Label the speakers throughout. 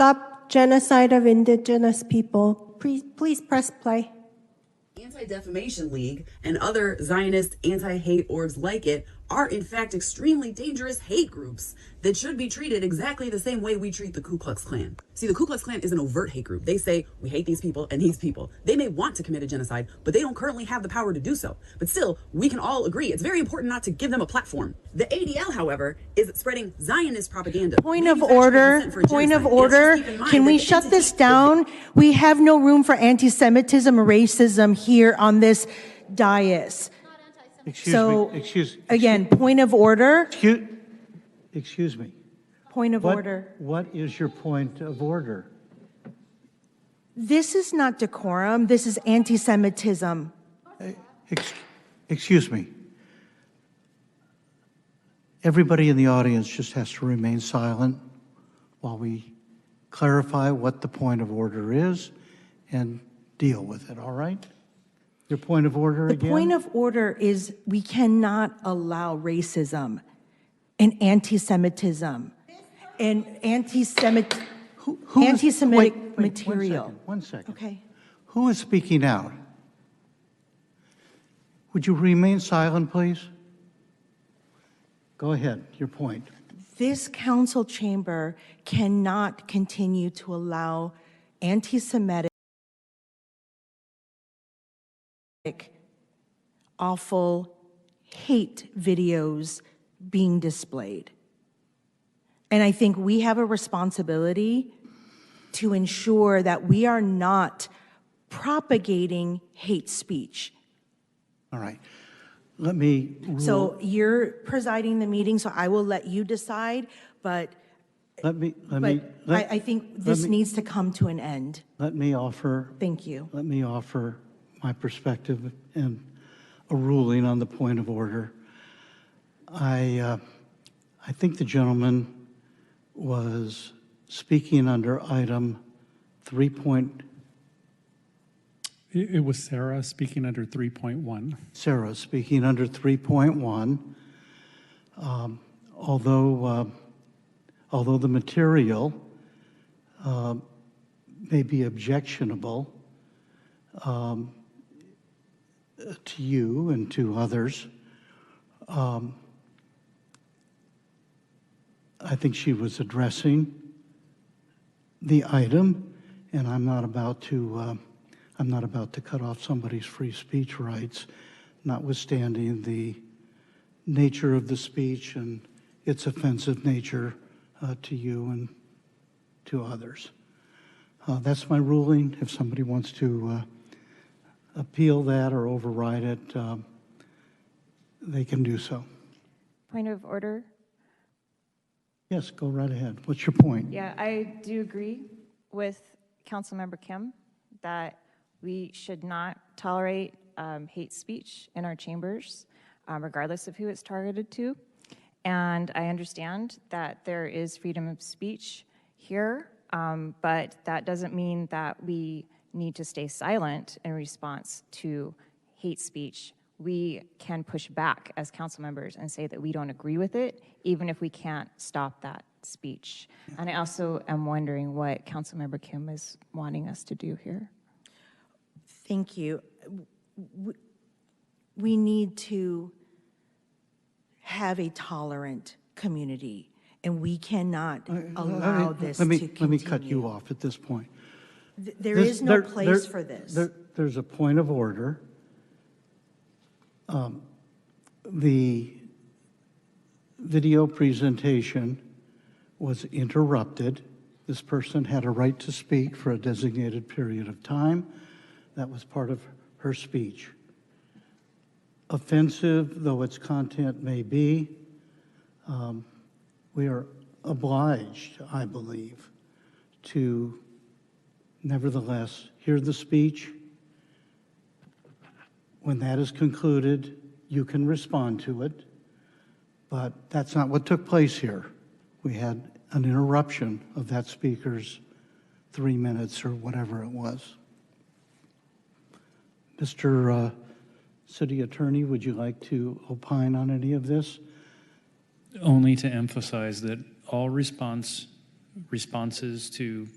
Speaker 1: Stop genocide of indigenous people. Please press play.
Speaker 2: Anti-Defamation League and other Zionist anti-hate orgs like it are in fact extremely dangerous hate groups that should be treated exactly the same way we treat the Ku Klux Klan. See, the Ku Klux Klan is an overt hate group. They say, we hate these people and these people. They may want to commit a genocide, but they don't currently have the power to do so. But still, we can all agree it's very important not to give them a platform. The ADL, however, is spreading Zionist propaganda.
Speaker 1: Point of order. Can we shut this down? We have no room for anti-Semitism or racism here on this dais. Again, point of order.
Speaker 3: Excuse me.
Speaker 1: Point of order.
Speaker 3: What is your point of order?
Speaker 1: This is not decorum. This is anti-Semitism.
Speaker 3: Excuse me. Everybody in the audience just has to remain silent while we clarify what the point of order is and deal with it, all right? Your point of order again?
Speaker 1: The point of order is we cannot allow racism and anti-Semitism and anti-Semitic material.
Speaker 3: One second.
Speaker 1: Okay.
Speaker 3: Who is speaking out? Would you remain silent, please? Go ahead, your point.
Speaker 1: This council chamber cannot continue to allow anti-Semitic, awful hate videos being displayed. And I think we have a responsibility to ensure that we are not propagating hate speech.
Speaker 3: All right. Let me rule.
Speaker 1: So you're presiding the meeting, so I will let you decide, but I think this needs to come to an end.
Speaker 3: Let me offer.
Speaker 1: Thank you.
Speaker 3: Let me offer my perspective and a ruling on the point of order. I think the gentleman was speaking under item 3.
Speaker 4: It was Sarah speaking under 3.1.
Speaker 3: Sarah speaking under 3.1. Although the material may be objectionable to you and to others, I think she was addressing the item, and I'm not about to cut off somebody's free speech rights, notwithstanding the nature of the speech and its offensive nature to you and to others. That's my ruling. If somebody wants to appeal that or override it, they can do so.
Speaker 5: Point of order.
Speaker 3: Yes, go right ahead. What's your point?
Speaker 5: Yeah, I do agree with Councilmember Kim that we should not tolerate hate speech in our chambers, regardless of who it's targeted to. And I understand that there is freedom of speech here, but that doesn't mean that we need to stay silent in response to hate speech. We can push back as council members and say that we don't agree with it, even if we can't stop that speech. And I also am wondering what Councilmember Kim is wanting us to do here.
Speaker 1: Thank you. We need to have a tolerant community, and we cannot allow this to continue.
Speaker 3: Let me cut you off at this point.
Speaker 1: There is no place for this.
Speaker 3: There's a point of order. The video presentation was interrupted. This person had a right to speak for a designated period of time. That was part of her speech. Offensive though its content may be, we are obliged, I believe, to nevertheless hear the speech. When that is concluded, you can respond to it, but that's not what took place here. We had an interruption of that speaker's 3 minutes or whatever it was. Mr. City Attorney, would you like to opine on any of this?
Speaker 4: Only to emphasize that all response
Speaker 6: responses to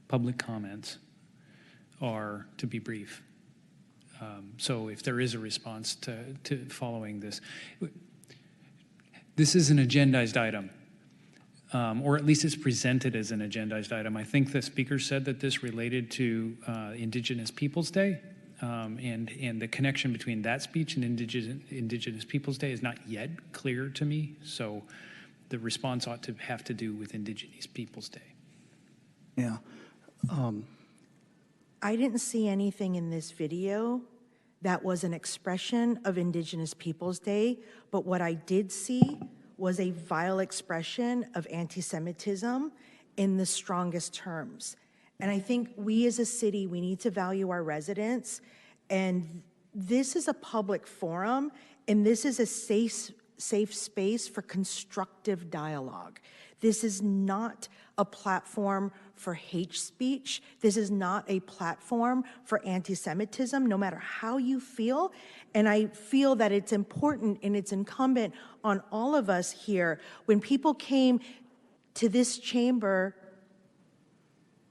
Speaker 6: public comments are to be brief. So if there is a response to following this, this is an agendized item, or at least it's presented as an agendized item. I think the speaker said that this related to Indigenous Peoples Day, and the connection between that speech and Indigenous Peoples Day is not yet clear to me. So the response ought to have to do with Indigenous Peoples Day.
Speaker 3: Yeah.
Speaker 1: I didn't see anything in this video that was an expression of Indigenous Peoples Day, but what I did see was a vile expression of anti-Semitism in the strongest terms. And I think we as a city, we need to value our residents, and this is a public forum, and this is a safe space for constructive dialogue. This is not a platform for hate speech. This is not a platform for anti-Semitism, no matter how you feel. And I feel that it's important and it's incumbent on all of us here. When people came to this chamber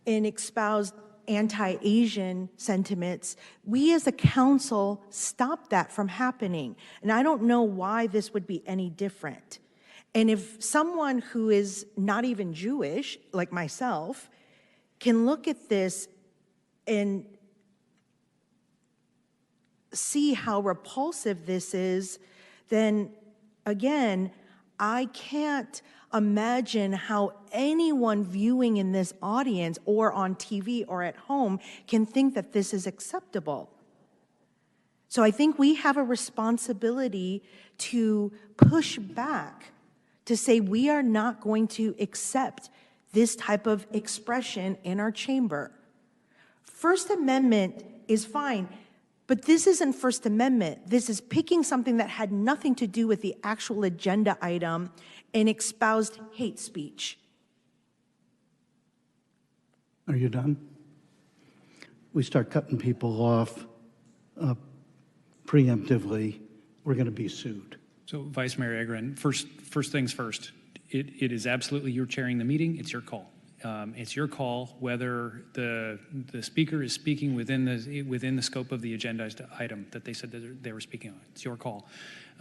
Speaker 1: and espoused anti-Asian sentiments, we as a council stopped that from happening. And I don't know why this would be any different. And if someone who is not even Jewish, like myself, can look at this and see how repulsive this is, then again, I can't imagine how anyone viewing in this audience or on TV or at home can think that this is acceptable. So I think we have a responsibility to push back, to say we are not going to accept this type of expression in our chamber. First Amendment is fine, but this isn't First Amendment. This is picking something that had nothing to do with the actual agenda item and espoused hate speech.
Speaker 3: Are you done? We start cutting people off preemptively, we're going to be sued.
Speaker 6: So Vice Mayor Agran, first things first, it is absolutely you're chairing the meeting, it's your call. It's your call whether the speaker is speaking within the scope of the agendized item that they said that they were speaking on. It's your call.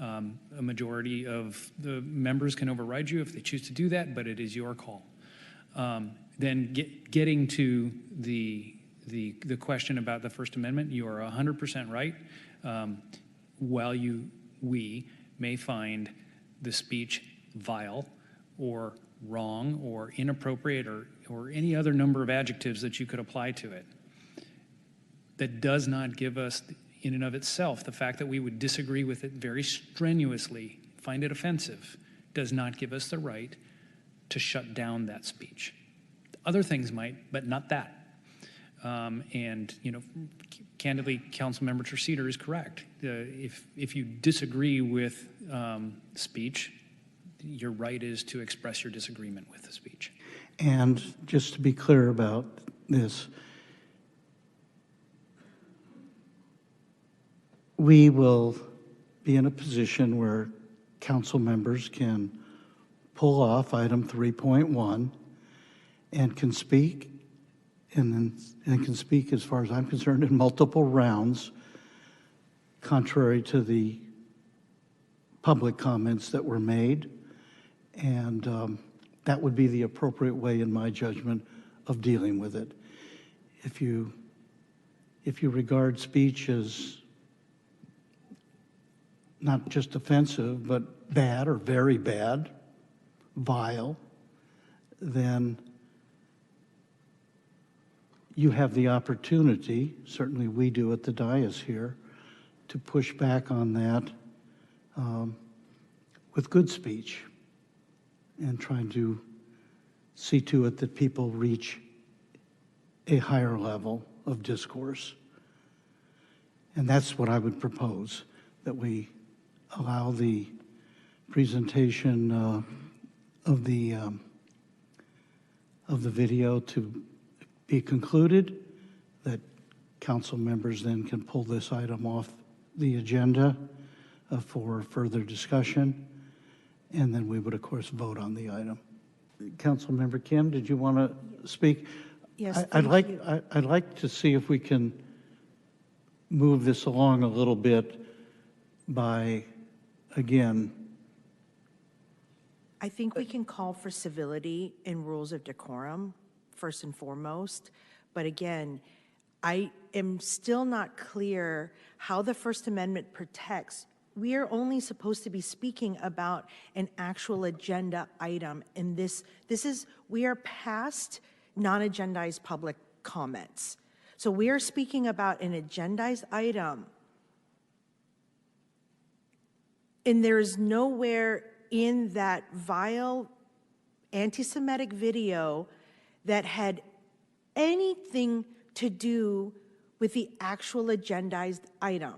Speaker 6: A majority of the members can override you if they choose to do that, but it is your call. Then getting to the question about the First Amendment, you are 100% right. While we may find the speech vile or wrong or inappropriate or any other number of adjectives that you could apply to it, that does not give us, in and of itself, the fact that we would disagree with it very strenuously, find it offensive, does not give us the right to shut down that speech. Other things might, but not that. And, you know, candidly, Councilmember Treseder is correct. If you disagree with speech, your right is to express your disagreement with the speech.
Speaker 3: And just to be clear about this, we will be in a position where council members can pull off item 3.1 and can speak, and can speak, as far as I'm concerned, in multiple rounds, contrary to the public comments that were made. And that would be the appropriate way, in my judgment, of dealing with it. If you regard speech as not just offensive, but bad or very bad, vile, then you have the opportunity, certainly we do at the dais here, to push back on that with good speech and trying to see to it that people reach a higher level of discourse. And that's what I would propose, that we allow the presentation of the video to be concluded, that council members then can pull this item off the agenda for further discussion, and then we would, of course, vote on the item. Councilmember Kim, did you want to speak?
Speaker 1: Yes,
Speaker 3: I'd
Speaker 1: thank you.
Speaker 3: I'd like to see if we can move this along a little bit by, again,
Speaker 1: I think we can call for civility and rules of decorum, first and foremost. But again, I am still not clear how the First Amendment protects. We are only supposed to be speaking about an actual agenda item. And we are past non-agendized public comments. So we are speaking about an agendized item. And there is nowhere in that vile anti-Semitic video that had anything to do with the actual agendized item.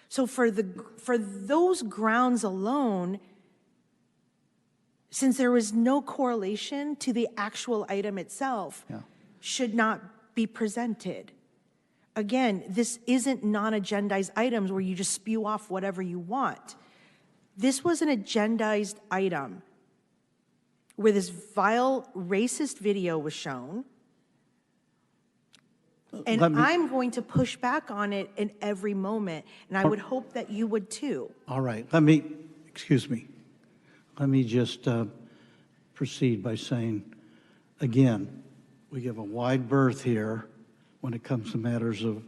Speaker 1: So for those grounds alone, since there was no correlation to the actual item itself, should not be presented. Again, this isn't non-agendized items where you just spew off whatever you want. This was an agendized item where this vile racist video was shown. And I'm going to push back on it in every moment, and I would hope that you would too.
Speaker 3: all right, excuse me. Let me just proceed by saying, again, we give a wide berth here when it comes to matters of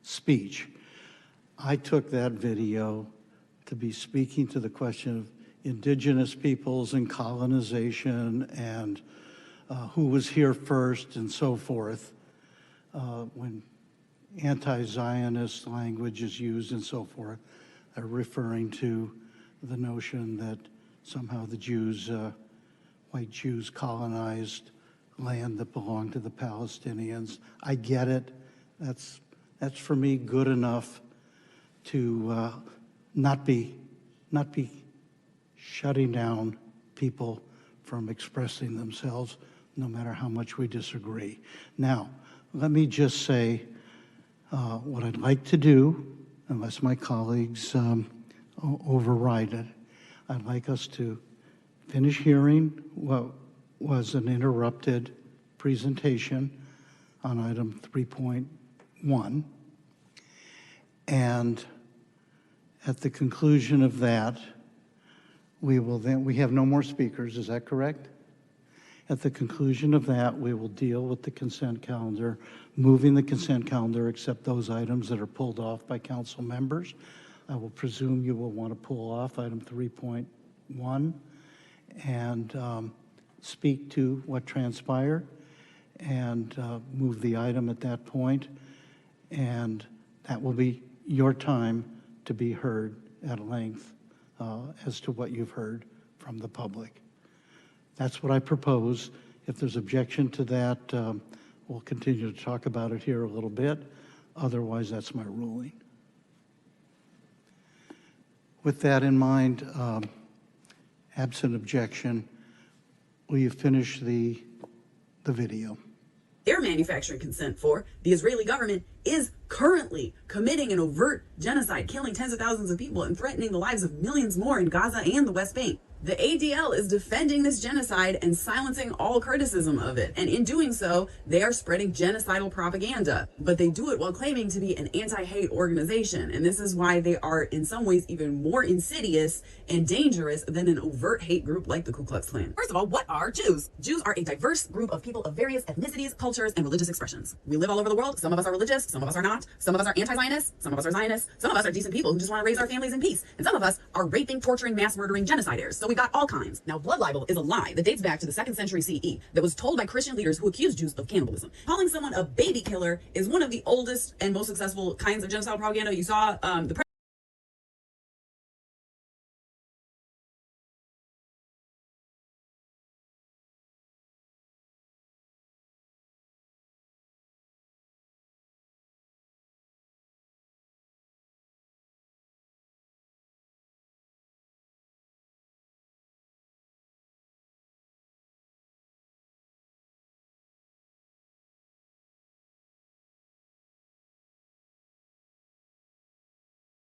Speaker 3: speech. I took that video to be speaking to the question of indigenous peoples and colonization and who was here first and so forth. When anti-Zionist language is used and so forth, they're referring to the notion that somehow the Jews, white Jews, colonized land that belonged to the Palestinians. I get it. That's for me good enough to not be shutting down people from expressing themselves, no matter how much we disagree. Now, let me just say what I'd like to do, unless my colleagues override it. I'd like us to finish hearing what was an interrupted presentation on item 3.1. And at the conclusion of that, we have no more speakers, is that correct? At the conclusion of that, we will deal with the consent calendar, moving the consent calendar except those items that are pulled off by council members. I will presume you will want to pull off item 3.1 and speak to what transpired and move the item at that point. And that will be your time to be heard at length as to what you've heard from the public. That's what I propose. If there's objection to that, we'll continue to talk about it here a little bit. Otherwise, that's my ruling. With that in mind, absent objection, will you finish the video?
Speaker 2: They're manufacturing consent for, the Israeli government is currently committing an overt genocide, killing tens of thousands of people and threatening the lives of millions more in Gaza and the West Bank. The ADL is defending this genocide and silencing all criticism of it. And in doing so, they are spreading genocidal propaganda. But they do it while claiming to be an anti-hate organization. And this is why they are in some ways even more insidious and dangerous than an overt hate group like the Ku Klux Klan. First of all, what are Jews? Jews are a diverse group of people of various ethnicities, cultures, and religious expressions. We live all over the world. Some of us are religious, some of us are not. Some of us are anti-Zionists, some of us are Zionists, some of us are decent people who just want to raise our families in peace. And some of us are raping, torturing, mass murdering genociders. So we got all kinds. Now, blood libel is a lie that dates back to the 2nd century CE that was told by Christian leaders who accused Jews of cannibalism. Calling someone a baby killer is one of the oldest and most successful kinds of genocidal propaganda. You saw the